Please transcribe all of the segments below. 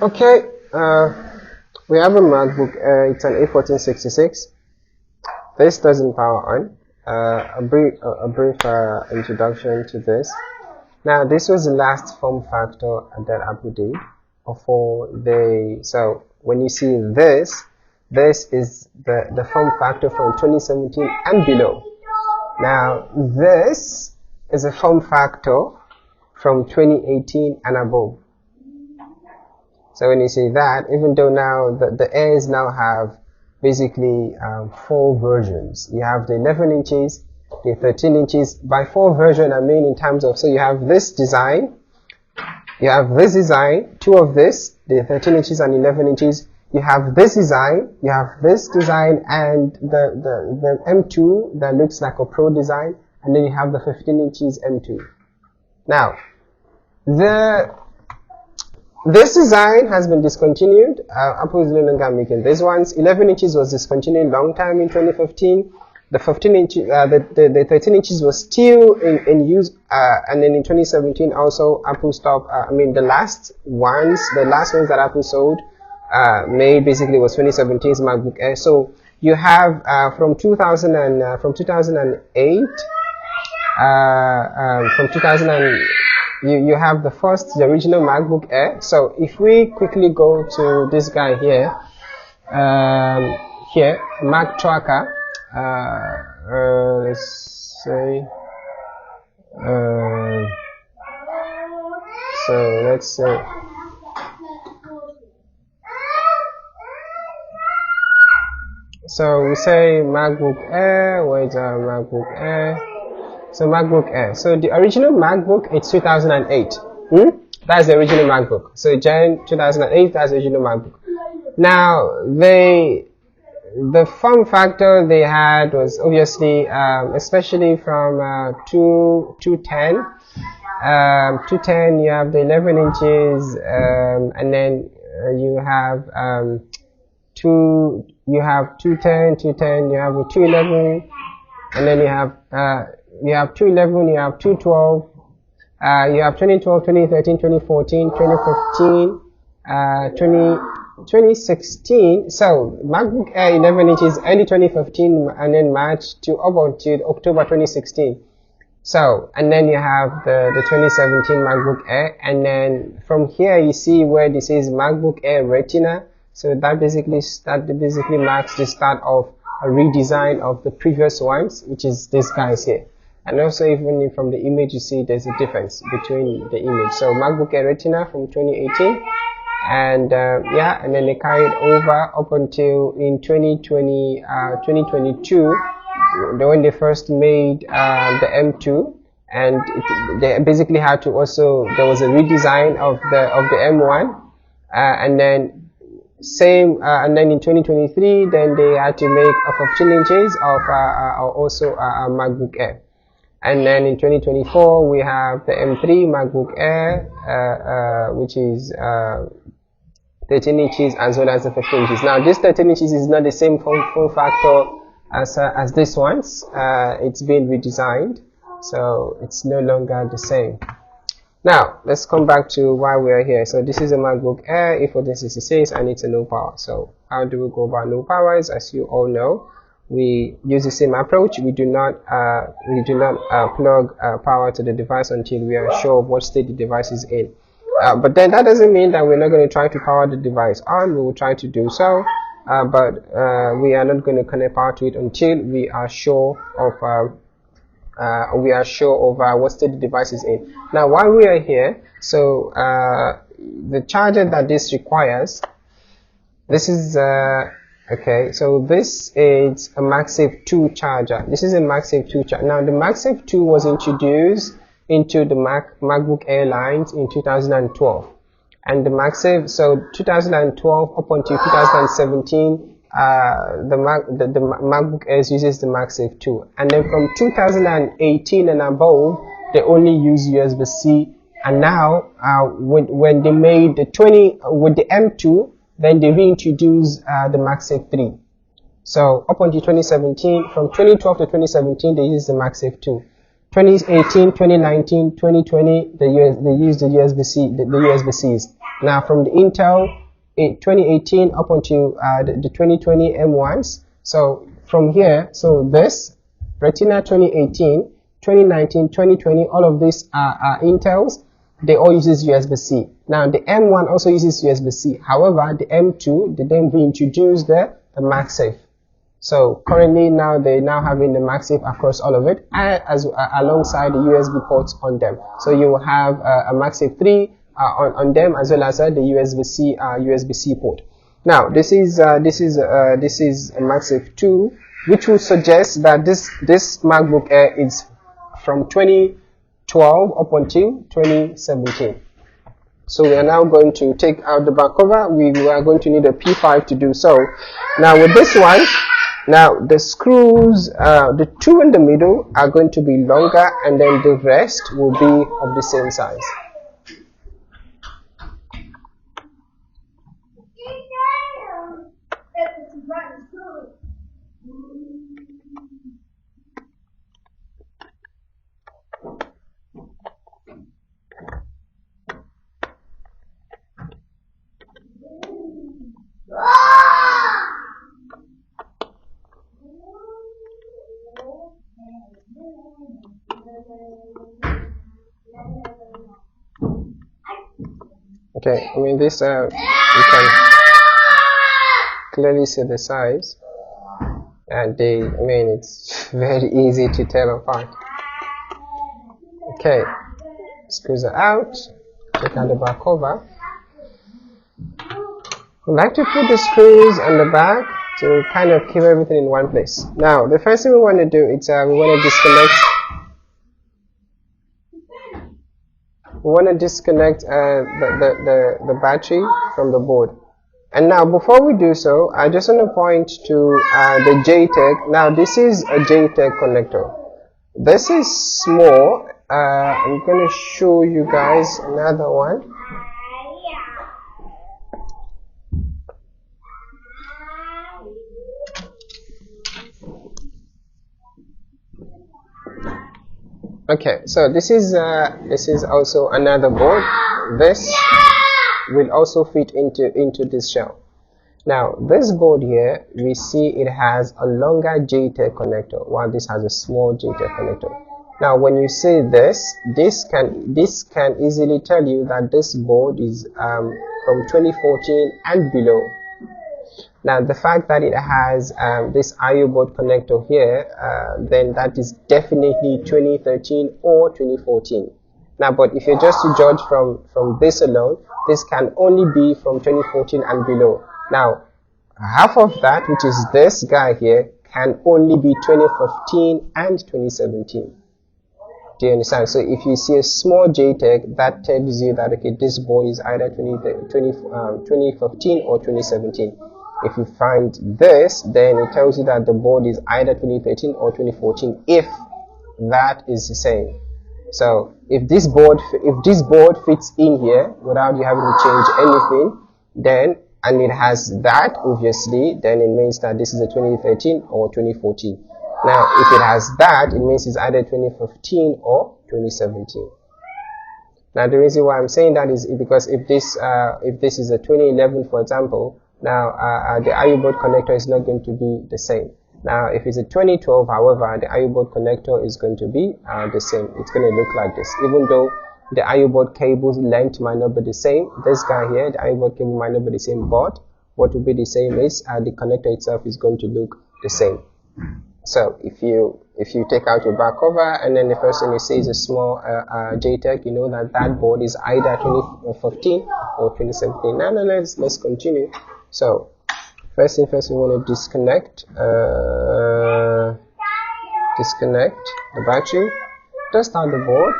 Okay, we have a MacBook Air. It's an A1466. This doesn't power on. A brief introduction to this. Now, this was the last form factor that Apple did before they. So when you see this is the form factor from 2017 and below. Now, this is a form factor from 2018 and above. So when you see that, even though now the Airs now have basically 4 versions. You have the 11 inches, the 13 inches. By 4 version, I mean in terms of, so you have this design, 2 of this, the 13 inches and 11 inches. You have this design, and the M2 that looks like a Pro design, and then you have the 15 inches M2. Now, this design has been discontinued. Apple is no longer making these ones. 11 inches was discontinued long time in 2015. The 15 inches, the 13 inches was still in use, and then in 2017 also Apple stopped. The last ones that Apple sold made basically was 2017's MacBook Air. So you have from 2008, you have the original MacBook Air. So if we quickly go to this guy here, Mac Tracker, let's say, so let's say, so we say MacBook Air, where's our MacBook Air? So MacBook Air. So the original MacBook, it's 2008. That's the original MacBook. So Jan 2008, that's the original MacBook. Now, the form factor they had was obviously, especially from 210, you have the 11 inches, and then you have 210, you have the 211, and then you have 211, you have 212, you have 2012, 2013, 2014, 2015, 2016. So MacBook Air 11 inches early 2015, and then March to up until October 2016. So, and then you have the 2017 MacBook Air, and then from here you see where this is MacBook Air Retina. So that basically marks the start of a redesign of the previous ones, which is these guys here. And also even from the image you see there's a difference between the image. So MacBook Air Retina from 2018, and and then they carried over up until in 2022 when they first made the M2, and they basically had to also, there was a redesign of the M1, and then and then in 2023 then they had to make a 15 inches of also a MacBook Air. And then in 2024, we have the M3 MacBook Air, which is 13 inches as well as the 15 inches. Now, this 13 inches is not the same form factor as this one's. It's been redesigned, so it's no longer the same. Now, let's come back to why we are here. So this is a MacBook Air A1466, and it's a no power. So how do we go about no powers? As you all know, we use the same approach. We do not plug power to the device until we are sure of what state the device is in. But then that doesn't mean that we're not going to try to power the device on. We will try to do so, but we are not going to connect power to it until we are sure of what state the device is in. Now, while we are here, so the charger that this requires, this is okay, so this is a MagSafe 2 charger. This is a MagSafe 2 charger. Now, the MagSafe 2 was introduced into the MacBook Air lines in 2012. And the MagSafe, so 2012 up until 2017, the MacBook Air uses the MagSafe 2. And then from 2018 and above, they only use USB-C. And now, when they made the with the M2, then they reintroduced the MagSafe 3. So up until 2017, from 2012 to 2017, they use the MagSafe 2. 2018, 2019, 2020, they use the USB-C, the USB-Cs. Now from the Intel 2018 up until the 2020 M1s. So from here, so this Retina 2018, 2019, 2020, all of these are Intels. They all uses USB-C. Now the M1 also uses USB-C. However, the M2, they then reintroduced the MagSafe. So currently now they're now having the MagSafe across all of it, alongside the USB ports on them. So you will have a MagSafe 3 on them, as well as the USB-C port. Now this is a MagSafe 2, which will suggest that this MacBook Air is from 2012 up until 2017. So we are now going to take out the back cover. We are going to need a P5 to do so. Now with this one, now the screws, the two in the middle are going to be longer, and then the rest will be of the same size. Okay, I mean this, you can clearly see the size, and it's very easy to tell apart. Okay, screws are out, take out the back cover. We like to put the screws on the back to kind of keep everything in one place. Now, the first thing we want to do is we want to disconnect the battery from the board. And now, before we do so, I just want to point to the JTAG. Now, this is a JTAG connector. This is small. I'm going to show you guys another one. Okay, so this is also another board. This will also fit into this shell. Now this board here, we see it has a longer JTAG connector, while this has a small JTAG connector. Now when you see this can easily tell you that this board is from 2014 and below. Now the fact that it has this IO board connector here, then that is definitely 2013 or 2014. Now, but if you're just to judge from this alone, this can only be from 2014 and below. Now, half of that, which is this guy here, can only be 2015 and 2017. Do you understand? So if you see a small JTAG, that tells you that, okay, this board is either 2015 or 2017. If you find this, then it tells you that the board is either 2013 or 2014, if that is the same. So if this board fits in here without you having to change anything, then, and it has that, obviously, then it means that this is a 2013 or 2014. Now, if it has that, it means it's either 2015 or 2017. Now, the reason why I'm saying that is because if this is a 2011, for example, now the IO board connector is not going to be the same. Now, if it's a 2012, however, the IO board connector is going to be the same. It's going to look like this, even though the IO board cable's length might not be the same. This guy here, the IO board cable might not be the same, but what will be the same is the connector itself is going to look the same. So if you take out your back cover, and then the first thing you see is a small JTAG, you know that board is either 2015 or 2017. Now let's continue. So first thing first, we want to disconnect the battery, test out the board.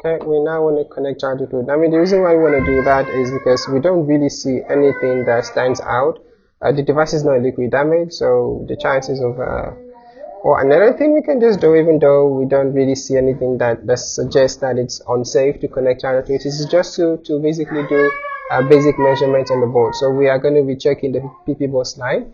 Okay, we now want to connect charger to it. I mean, the reason why we want to do that is because we don't really see anything that stands out. The device is not liquid damage, so the chances of Or another thing we can just do, even though we don't really see anything that suggests that it's unsafe to connect charger to it, is just to basically do basic measurements on the board. So we are going to be checking the PP bus line.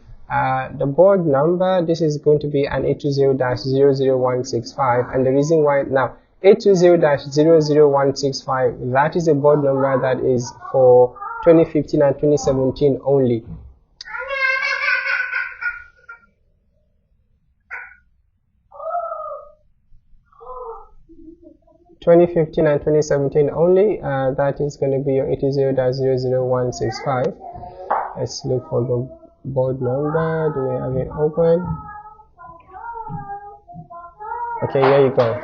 The board number, this is going to be an 820-00165, and the reason why now 820-00165, that is a board number that is for 2015 and 2017 only. (2015 and 2017 only). That is going to be your 820-00165. Let's look for the board number. Do we have it open? Okay, here you go.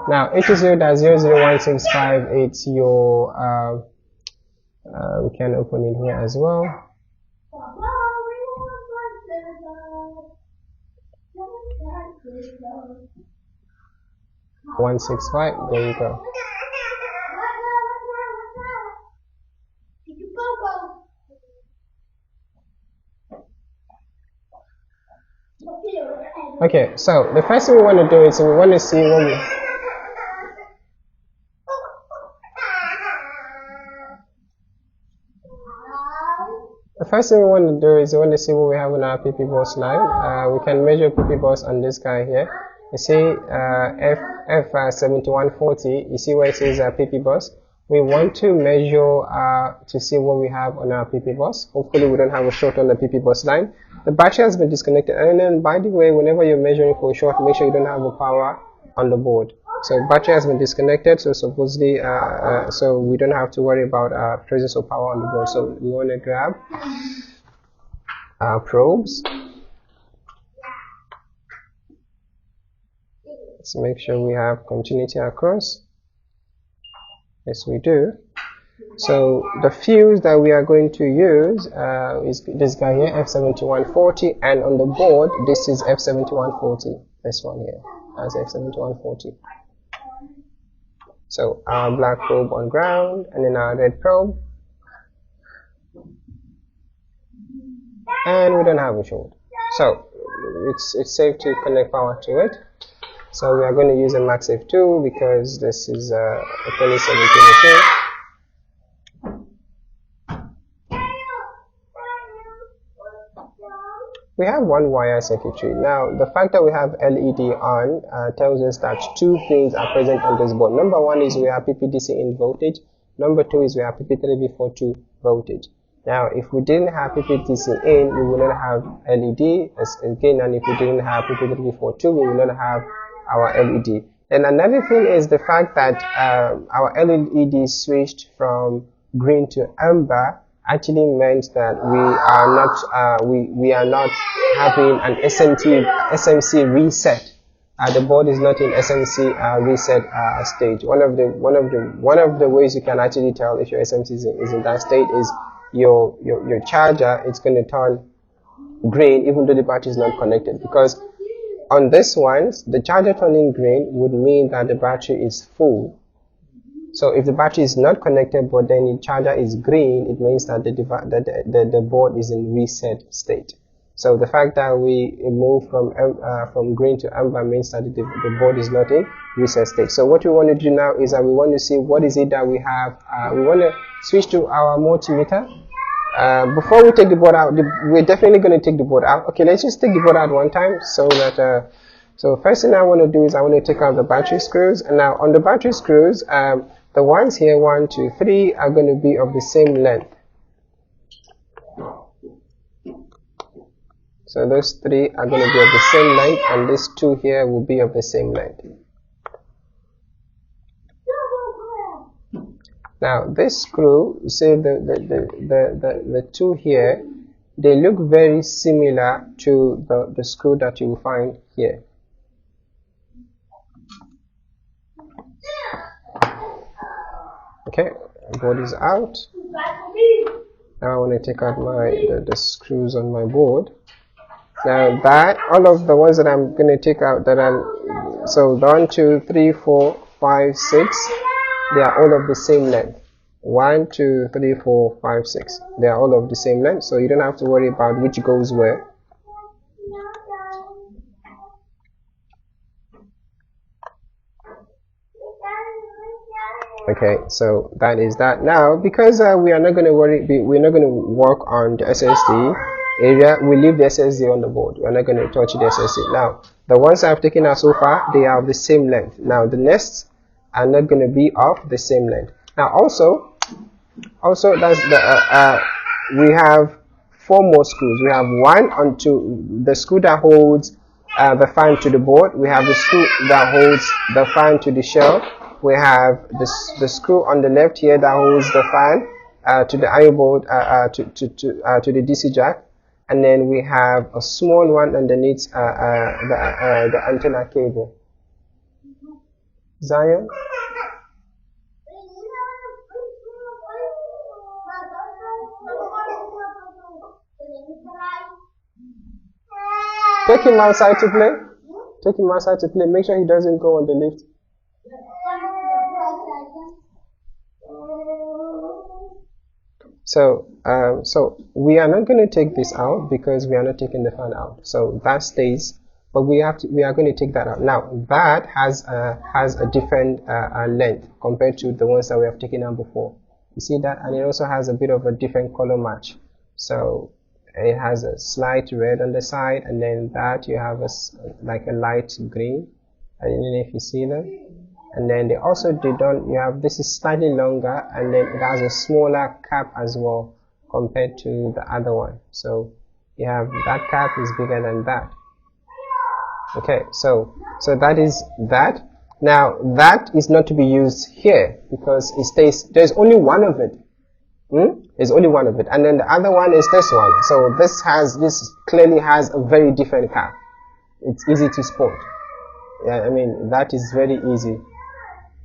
Now 820-00165, it's your we can open it here as well. (165). There you go. Okay, so the first thing we want to do is we want to see what we see what we have on our PP bus line. We can measure PP bus on this guy here. You see F7140, you see where it says PP bus. We want to measure to see what we have on our PP bus. Hopefully we don't have a short on the PP bus line. The battery has been disconnected, and then by the way, whenever you're measuring for a short, make sure you don't have a power on the board. So battery has been disconnected, so supposedly so we don't have to worry about presence of power on the board. So we want to grab our probes. Let's make sure we have continuity across. Yes, we do. So the fuse that we are going to use is this guy here, F7140, and on the board this is F7140. This one here, that's F7140. So our black probe on ground, and then our red probe, and we don't have a short. So it's safe to connect power to it. So we are going to use a MagSafe 2 because this is a 2017 machine. We have one wire circuitry. Now, the fact that we have LED on tells us that two things are present on this board. Number one is we have PPDC in voltage. Number two is we have PP3B42 voltage. Now, if we didn't have PPDC in, we would not have LED again, and if we didn't have PP3B42, we would not have our LED. Then another thing is the fact that our LED switched from green to amber actually meant that we are not having an SMC reset. The board is not in SMC reset stage. One of the ways you can actually tell if your SMC is in that state is your charger. It's going to turn green even though the battery is not connected, because on this one, the charger turning green would mean that the battery is full. So if the battery is not connected but then the charger is green, it means that the board is in reset state. So the fact that we move from green to amber means that the board is not in reset state. So what we want to do now is that we want to see what is it that we have. We want to switch to our multimeter. Before we take the board out, we're definitely going to take the board out. Okay, let's just take the board out one time so that so first thing I want to do is I want to take out the battery screws. And now on the battery screws, the ones here, 1, 2, 3, are going to be of the same length. So those 3 are going to be of the same length, and these 2 here will be of the same length. Now this screw, you see the 2 here, they look very similar to the screw that you will find here. Okay, board is out. Now I want to take out the screws on my board. Now all of the ones that I'm going to take out, so 1, 2, 3, 4, 5, 6, they are all of the same length. 1, 2, 3, 4, 5, 6. They are all of the same length, so you don't have to worry about which goes where. Okay, so that is that. Now, because we are not going to we're not going to work on the SSD area. We leave the SSD on the board. We're not going to touch the SSD. Now, the ones I've taken out so far, they are of the same length. Now, the next are not going to be of the same length. Now, also that's the we have 4 more screws. We have one onto the screw that holds the fan to the board. We have the screw that holds the fan to the shell. We have the screw on the left here that holds the fan to the iron board to the DC jack, and then we have a small one underneath the antenna cable. Zion. Take him outside to play. Take him outside to play. Make sure he doesn't go on the lift. So we are not going to take this out because we are not taking the fan out. So that stays, but we are going to take that out. Now that has a different length compared to the ones that we have taken out before. You see that, and it also has a bit of a different color match. So it has a slight red on the side, and then that you have like a light green. I don't know if you see that. And then they also you have, this is slightly longer, and then it has a smaller cap as well compared to the other one. So you have that cap is bigger than that. Okay, so that is that. Now that is not to be used here because it stays, there's only one of it. There's only one of it, and then the other one is this one. So this clearly has a very different cap. It's easy to spot. Yeah, I mean that is very easy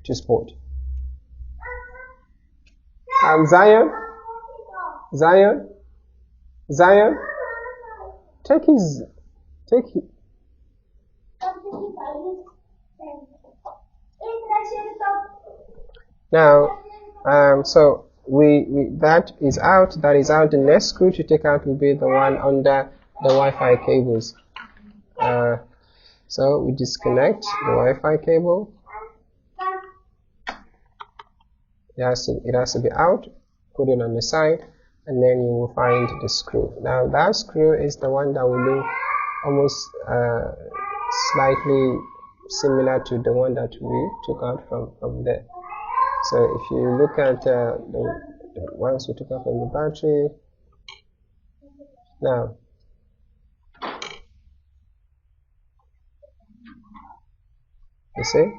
to spot. Zion, take his. Now, so that is out. The next screw to take out will be the one under the Wi-Fi cables. So we disconnect the Wi-Fi cable. It has to be out. Put it on the side, and then you will find the screw. Now that screw is the one that will look almost slightly similar to the one that we took out from there. So if you look at the ones we took out from the battery, now you see?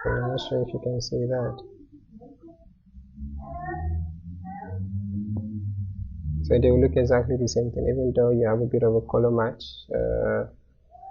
I'm not sure if you can see that. So they will look exactly the same thing, even though you have a bit of a color match.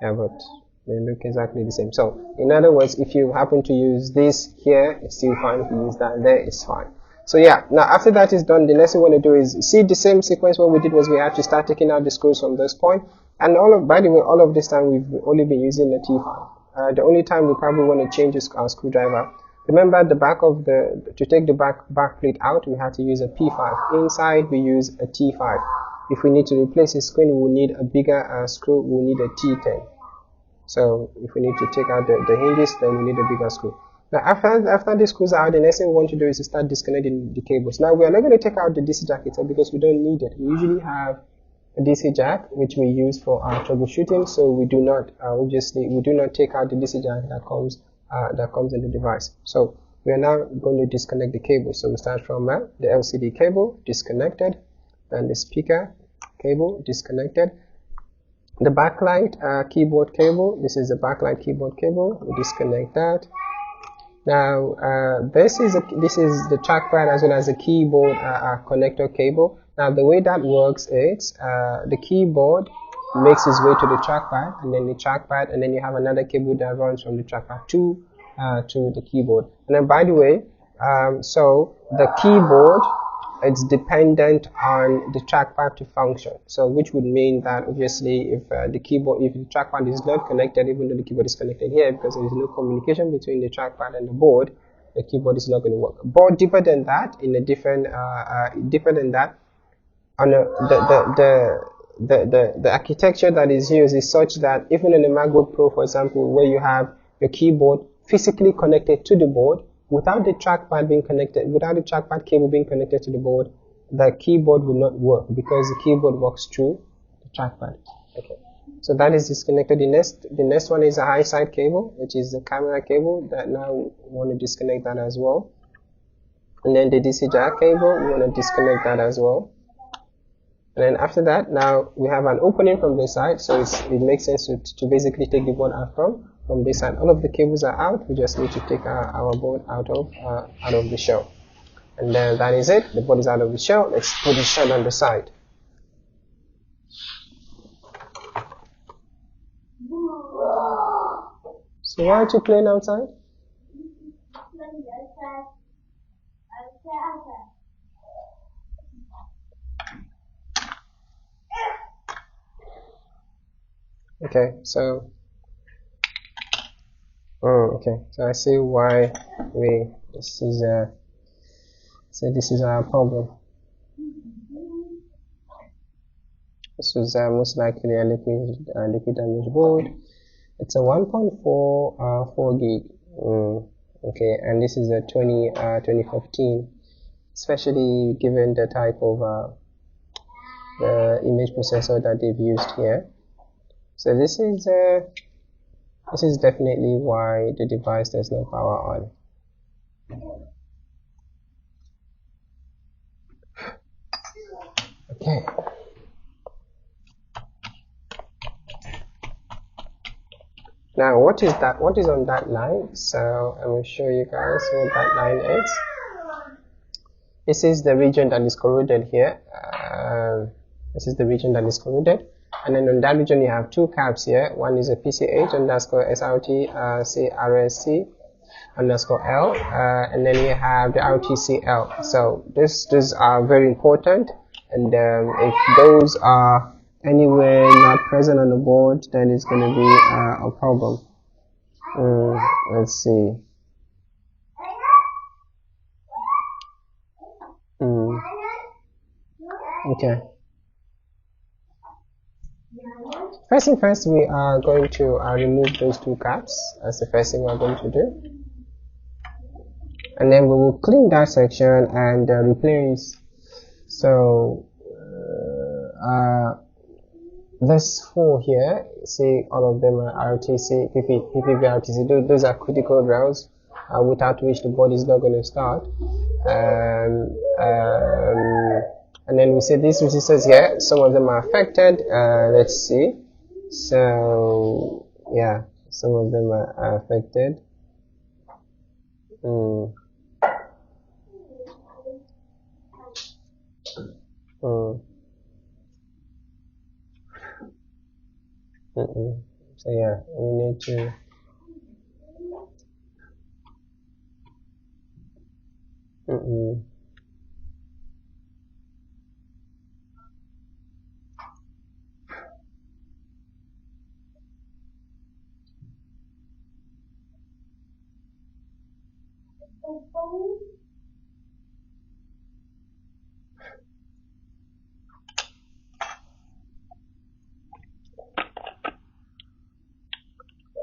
Yeah, but they look exactly the same. So in other words, if you happen to use this here, it's still fine. If you use that there, it's fine. So yeah, now after that is done, the next thing we want to do is see the same sequence. What we did was we had to start taking out the screws from this point. And by the way, all of this time we've only been using the T5. The only time we probably want to change our screwdriver. Remember the back of to take the back plate out, we had to use a P5. Inside we use a T5. If we need to replace the screen, we'll need a bigger screw. We'll need a T10. So if we need to take out the hinges, then we need a bigger screw. Now after the screws are out, the next thing we want to do is to start disconnecting the cables. Now we are not going to take out the DC jack itself because we don't need it. We usually have a DC jack which we use for our troubleshooting, so we do not we do not take out the DC jack that comes in the device. So we are now going to disconnect the cable. So we start from the LCD cable disconnected, then the speaker cable disconnected, the backlight keyboard cable. This is the backlight keyboard cable. We disconnect that. Now this is the trackpad as well as the keyboard connector cable. Now the way that works is the keyboard makes its way to the trackpad, and then the trackpad, and then you have another cable that runs from the trackpad to the keyboard. And then by the way, so the keyboard, it's dependent on the trackpad to function. So which would mean that obviously if the trackpad is not connected, even though the keyboard is connected here, because there is no communication between the trackpad and the board, the keyboard is not going to work. But deeper than that, on the architecture that is used is such that even in the MacBook Pro, for example, where you have your keyboard physically connected to the board without the trackpad being connected, without the trackpad cable being connected to the board, the keyboard will not work because the keyboard works through the trackpad. Okay, so that is disconnected. The next one is a high side cable, which is the camera cable. That now we want to disconnect that as well. And then the DC jack cable, we want to disconnect that as well. And then after that, now we have an opening from this side, so it makes sense to basically take the board out from this side. All of the cables are out. We just need to take our board out of the shell. And then that is it. The board is out of the shell. Let's put the shell on the side. So why aren't you playing outside? Okay, so okay, so I see why this is our problem. This is most likely a liquid damage board. It's a 1.4 gig. Okay, and this is a 2015, especially given the type of the image processor that they've used here. So this is definitely why the device does not power on. Okay. Now what is that? What is on that line? So I will show you guys what that line is. This is the region that is corroded here. This is the region that is corroded. And then on that region you have two caps here. One is a PCH underscore SRT CRSC underscore L, and then you have the RTCL. So these are very important, and if those are anywhere not present on the board, then it's going to be a problem. Let's see. Okay. First thing first, we are going to remove those two caps. That's the first thing we're going to do. And then we will clean that section and replace. So this four here, see all of them are RTC, PPV RTC. Those are critical rails without which the board is not going to start. And then we see these resistors here, some of them are affected. Let's see. So yeah, some of them are affected. So yeah, we need to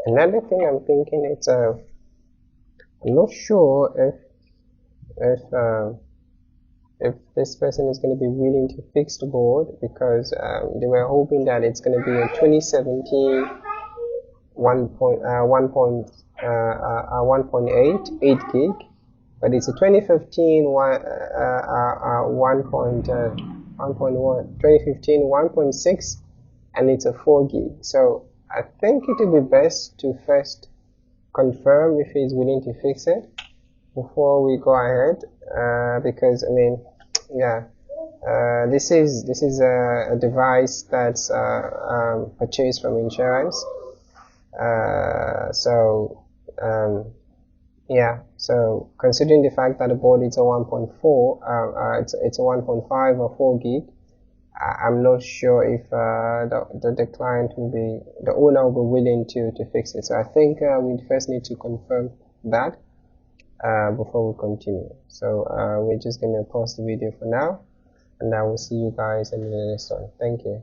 another thing I'm thinking, it's I'm not sure if this person is going to be willing to fix the board, because they were hoping that it's going to be a 2017 1.8 gig, but it's a 2015 1.6, and it's a 4 gig. So I think it would be best to first confirm if he's willing to fix it before we go ahead, because I mean, yeah, this is a device that's purchased from insurance. Yeah, so considering the fact that the board is a 1.4, it's a 1.5 or 4 gig, I'm not sure if the client will be, the owner will be willing to fix it. So I think we first need to confirm that before we continue. So we're just going to pause the video for now, and I will see you guys in the next one. Thank you.